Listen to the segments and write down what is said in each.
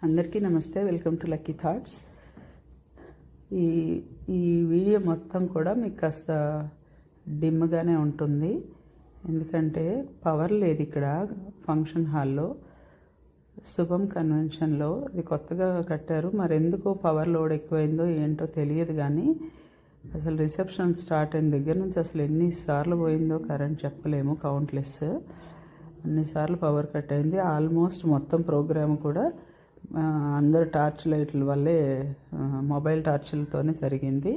అందరికీ నమస్తే. Welcome to lucky thoughts. ఈ ఈ వీడియో మొత్తం కూడా మీకు కాస్త డిమ్గానే ఉంటుంది, ఎందుకంటే పవర్ లేదు ఇక్కడ ఫంక్షన్ హాల్లో. శుభం కన్వెన్షన్లో ఇది కొత్తగా కట్టారు, మరి ఎందుకో పవర్ లోడ్ ఎక్కువైందో ఏంటో తెలియదు. కానీ అసలు రిసెప్షన్ స్టార్ట్ అయిన దగ్గర నుంచి అసలు ఎన్నిసార్లు పోయిందో కరెంట్ చెప్పలేము, కౌంట్లెస్. అన్నిసార్లు పవర్ కట్ అయింది. ఆల్మోస్ట్ మొత్తం ప్రోగ్రామ్ కూడా అందరు టార్చ్ లైట్ల వల్లే, మొబైల్ టార్చ్లతోనే జరిగింది.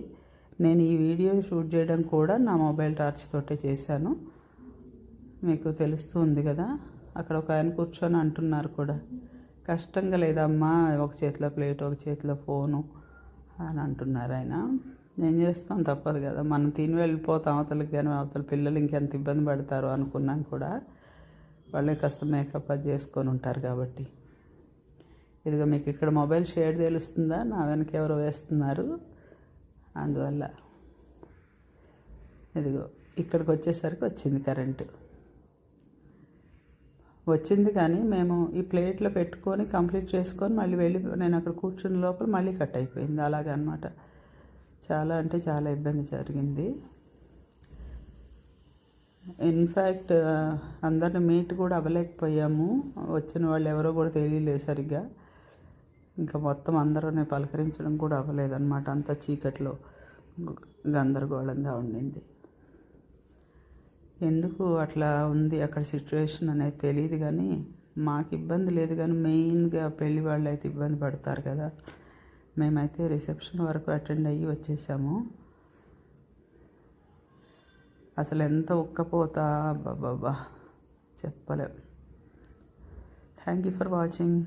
నేను ఈ వీడియో షూట్ చేయడం కూడా నా మొబైల్ టార్చ్ తోటే చేశాను. మీకు తెలుస్తుంది కదా, అక్కడ ఒక ఆయన కూర్చొని అంటున్నారు కూడా, కష్టంగా లేదమ్మా ఒక చేతిలో ప్లేట్ ఒక చేతిలో ఫోను అని అంటున్నారు ఆయన. నేను చేస్తాం తప్పదు కదా, మనం తిని వెళ్ళిపోతాం అవతలకి, కానీ అవతల పిల్లలు ఇంకెంత ఇబ్బంది పడతారు అనుకున్నాను కూడా. వాళ్ళే కాస్త మేకప్ అది చేసుకొని ఉంటారు కాబట్టి. ఇదిగో మీకు ఇక్కడ మొబైల్ షేడ్ తెలుస్తుందా, నా వెనక ఎవరో వేస్తున్నారు, అందువల్ల. ఇదిగో ఇక్కడికి వచ్చేసరికి వచ్చింది కరెంటు, వచ్చింది. కానీ మేము ఈ ప్లేట్లో పెట్టుకొని కంప్లీట్ చేసుకొని మళ్ళీ వెళ్ళి నేను అక్కడ కూర్చున్న లోపల మళ్ళీ కట్ అయిపోయింది. అలాగనమాట. చాలా అంటే చాలా ఇబ్బంది జరిగింది. ఇన్ఫ్యాక్ట్ అందరిని మీట్ కూడా అవ్వలేకపోయాము. వచ్చిన వాళ్ళు ఎవరో కూడా తెలియలేదు సరిగ్గా. ఇంకా మొత్తం అందరూనే పలకరించడం కూడా అవ్వలేదన్నమాట. అంత చీకట్లో గందరగోళంగా ఉండింది. ఎందుకు అట్లా ఉంది అక్కడ సిచ్యువేషన్ అనేది తెలియదు, కానీ మాకు ఇబ్బంది లేదు. కానీ మెయిన్గా పెళ్లి వాళ్ళు అయితే ఇబ్బంది పడతారు కదా. మేమైతే రిసెప్షన్ వరకు అటెండ్ అయ్యి వచ్చేసాము. అసలు ఎంత ఉక్కపోతా, బాబా చెప్పలేం. Thank you for watching.